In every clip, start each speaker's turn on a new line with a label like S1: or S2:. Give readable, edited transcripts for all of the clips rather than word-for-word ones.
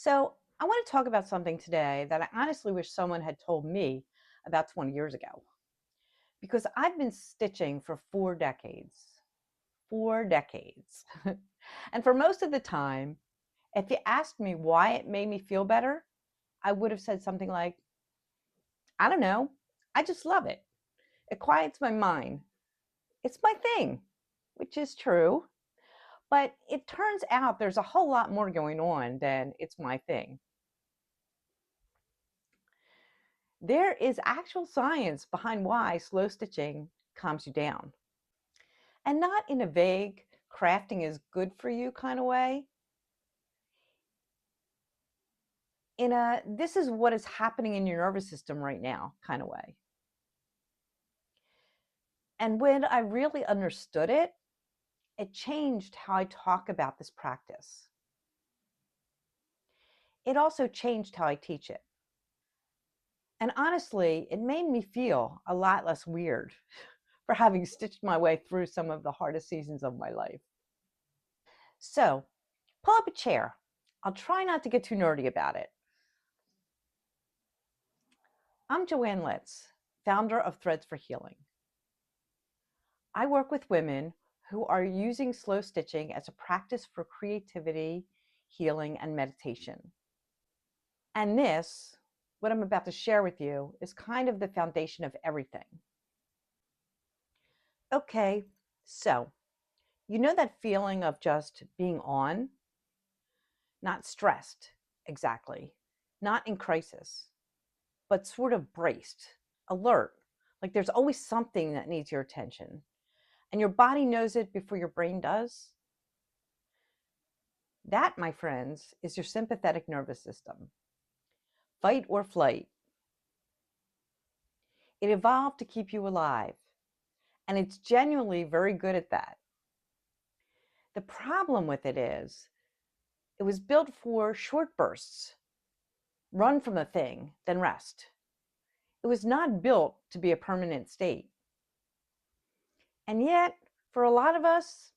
S1: So, I want to talk about something today that I honestly wish someone had told me about 20 years ago because I've been stitching for 4 decades. 4 decades. And for most of the time, if you asked me why it made me feel better, I would have said something like, I don't know, I just love it. It quiets my mind. It's my thing, which is true. But it turns out there's a whole lot more going on than it's my thing. There is actual science behind why slow stitching calms you down. And not in a vague, crafting is good for you kind of way. In a, this is what is happening in your nervous system right now kind of way. And when I really understood it, it changed how I talk about this practice. It also changed how I teach it. And honestly, it made me feel a lot less weird for having stitched my way through some of the hardest seasons of my life. So, pull up a chair. I'll try not to get too nerdy about it. I'm Joanne Litz, founder of Threads for Healing. I work with women who are using slow stitching as a practice for creativity, healing, and meditation. And this, what I'm about to share with you, is kind of the foundation of everything. Okay, so you know that feeling of just being on? Not stressed, exactly, not in crisis, but sort of braced, alert, like there's always something that needs your attention. And your body knows it before your brain does. That, my friends, is your sympathetic nervous system. Fight or flight. It evolved to keep you alive, and it's genuinely very good at that. The problem with it is, it was built for short bursts, run from the thing, then rest. It was not built to be a permanent state. And yet, for a lot of us,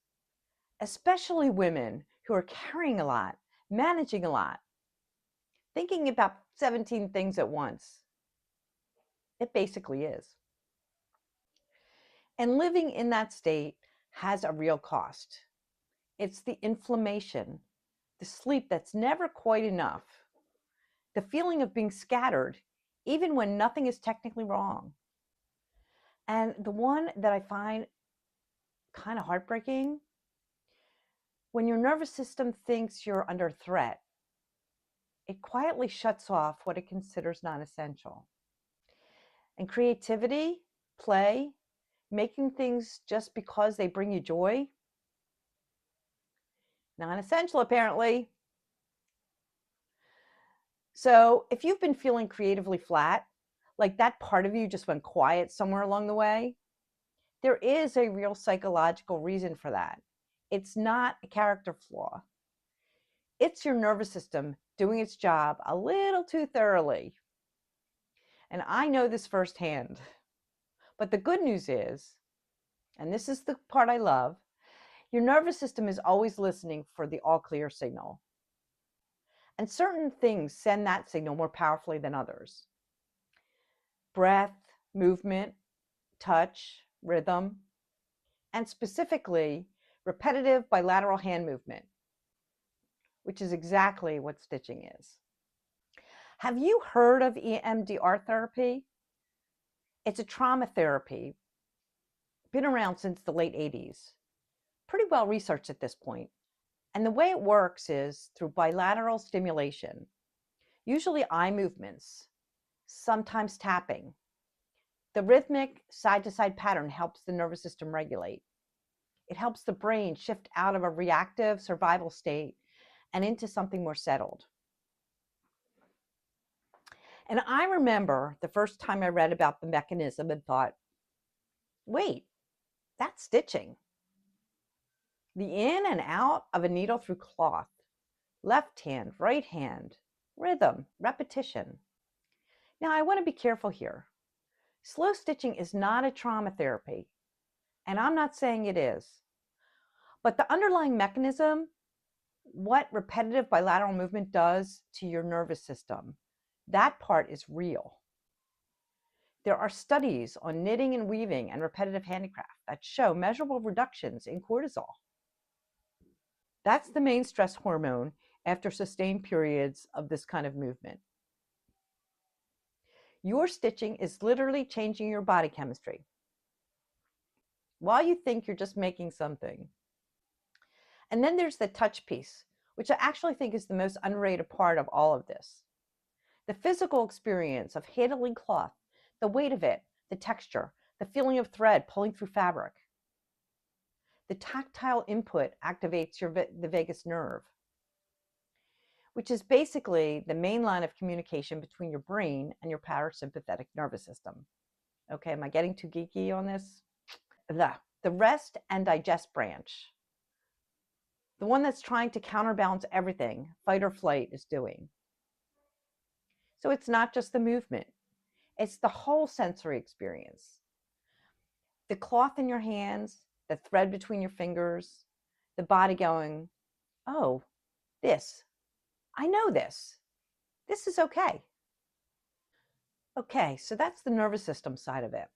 S1: especially women who are carrying a lot, managing a lot, thinking about 17 things at once, it basically is. And living in that state has a real cost. It's the inflammation, the sleep that's never quite enough, the feeling of being scattered, even when nothing is technically wrong. And the one that I find kind of heartbreaking, when your nervous system thinks you're under threat, it quietly shuts off what it considers non-essential. And creativity, play, making things just because they bring you joy, non-essential apparently. So if you've been feeling creatively flat, like that part of you just went quiet somewhere along the way, there is a real psychological reason for that. It's not a character flaw. It's your nervous system doing its job a little too thoroughly. And I know this firsthand. But the good news is, and this is the part I love, your nervous system is always listening for the all clear signal. And certain things send that signal more powerfully than others. Breath, movement, touch, rhythm, and specifically repetitive bilateral hand movement, which is exactly what stitching is. Have you heard of EMDR therapy? It's a trauma therapy, been around since the late 80s, pretty well researched at this point. And the way it works is through bilateral stimulation, usually eye movements, sometimes tapping. The rhythmic side-to-side pattern helps the nervous system regulate. It helps the brain shift out of a reactive survival state and into something more settled. And I remember the first time I read about the mechanism and thought, wait, that's stitching. The in and out of a needle through cloth, left hand, right hand, rhythm, repetition. Now, I want to be careful here. Slow stitching is not a trauma therapy, and I'm not saying it is. But the underlying mechanism, what repetitive bilateral movement does to your nervous system, that part is real. There are studies on knitting and weaving and repetitive handicraft that show measurable reductions in cortisol. That's the main stress hormone after sustained periods of this kind of movement. Your stitching is literally changing your body chemistry while you think you're just making something. And then there's the touch piece, which I actually think is the most underrated part of all of this. The physical experience of handling cloth, the weight of it, the texture, the feeling of thread pulling through fabric. The tactile input activates the vagus nerve, which is basically the main line of communication between your brain and your parasympathetic nervous system. Okay, am I getting too geeky on this? The rest and digest branch, the one that's trying to counterbalance everything fight or flight is doing. So it's not just the movement, it's the whole sensory experience. The cloth in your hands, the thread between your fingers, the body going, oh, this, I know this. This is okay. Okay, so that's the nervous system side of it.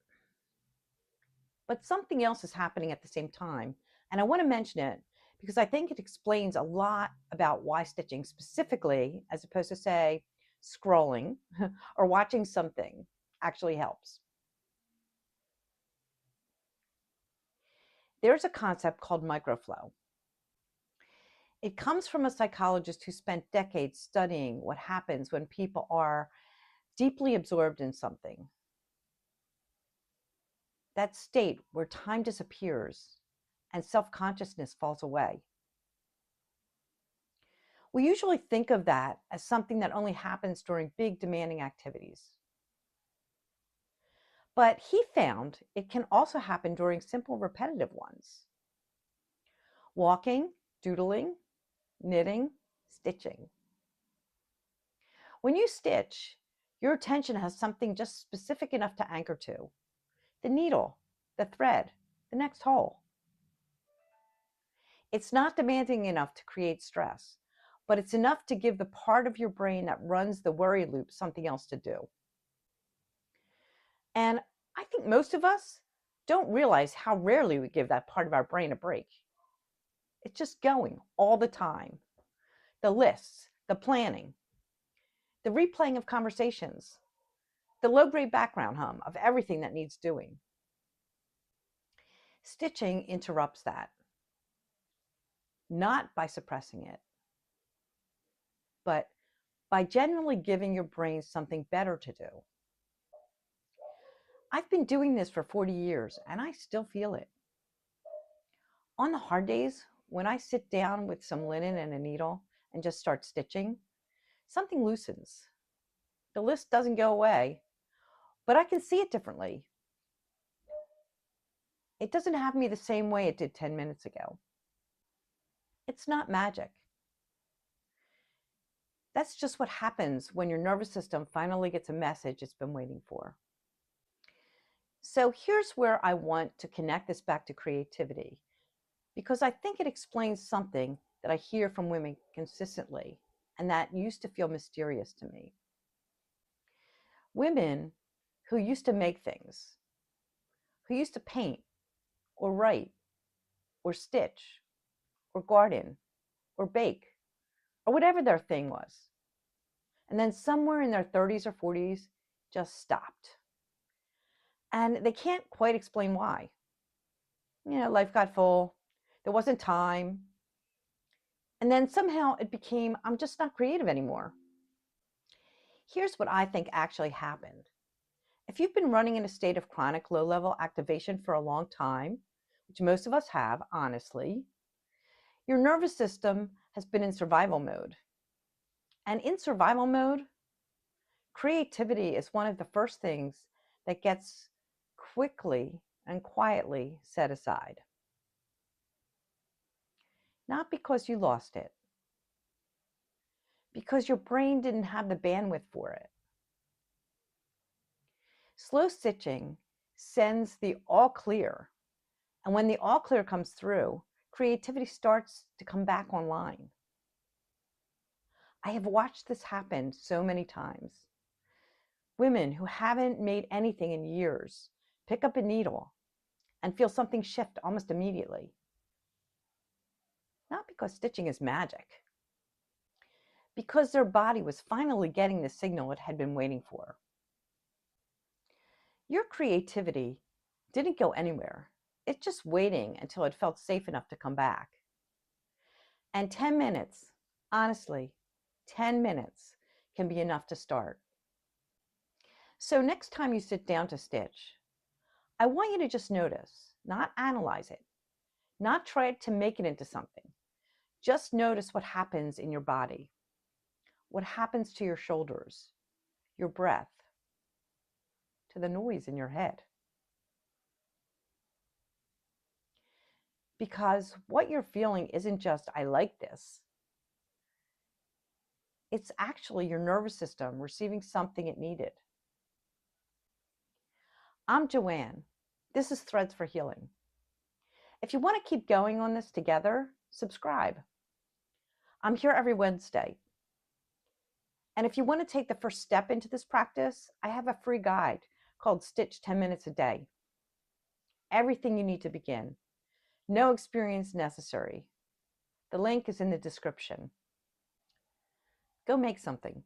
S1: But something else is happening at the same time, and I want to mention it because I think it explains a lot about why stitching specifically, as opposed to, say, scrolling or watching something, actually helps. There's a concept called microflow. It comes from a psychologist who spent decades studying what happens when people are deeply absorbed in something. That state where time disappears and self-consciousness falls away. We usually think of that as something that only happens during big demanding activities. But he found it can also happen during simple repetitive ones. Walking, doodling, knitting, stitching. When you stitch, your attention has something just specific enough to anchor to. The needle, the thread, the next hole. It's not demanding enough to create stress, but it's enough to give the part of your brain that runs the worry loop something else to do. And I think most of us don't realize how rarely we give that part of our brain a break. It's just going all the time. The lists, the planning, the replaying of conversations, the low-grade background hum of everything that needs doing. Stitching interrupts that, not by suppressing it, but by genuinely giving your brain something better to do. I've been doing this for 40 years and I still feel it. On the hard days, when I sit down with some linen and a needle and just start stitching, something loosens. The list doesn't go away, but I can see it differently. It doesn't have me the same way it did 10 minutes ago. It's not magic. That's just what happens when your nervous system finally gets a message it's been waiting for. So here's where I want to connect this back to creativity, because I think it explains something that I hear from women consistently, and that used to feel mysterious to me. Women who used to make things, who used to paint, or write, or stitch, or garden, or bake, or whatever their thing was. And then somewhere in their 30s or 40s, just stopped. And they can't quite explain why. Life got full, there wasn't time. And then somehow it became, I'm just not creative anymore. Here's what I think actually happened. If you've been running in a state of chronic low-level activation for a long time, which most of us have, honestly, your nervous system has been in survival mode. And in survival mode, creativity is one of the first things that gets quickly and quietly set aside. Not because you lost it, because your brain didn't have the bandwidth for it. Slow stitching sends the all clear, and when the all clear comes through, creativity starts to come back online. I have watched this happen so many times. Women who haven't made anything in years pick up a needle and feel something shift almost immediately. Not because stitching is magic, because their body was finally getting the signal it had been waiting for. Your creativity didn't go anywhere. It's just waiting until it felt safe enough to come back. And 10 minutes, honestly, 10 minutes can be enough to start. So next time you sit down to stitch, I want you to just notice, not analyze it, not try to make it into something. Just notice what happens in your body, what happens to your shoulders, your breath, to the noise in your head. Because what you're feeling isn't just, I like this. It's actually your nervous system receiving something it needed. I'm Joanne. This is Threads for Healing. If you want to keep going on this together, subscribe. I'm here every Wednesday. And if you want to take the first step into this practice, I have a free guide called Stitch 10 Minutes a Day. Everything you need to begin. No experience necessary. The link is in the description. Go make something.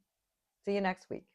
S1: See you next week.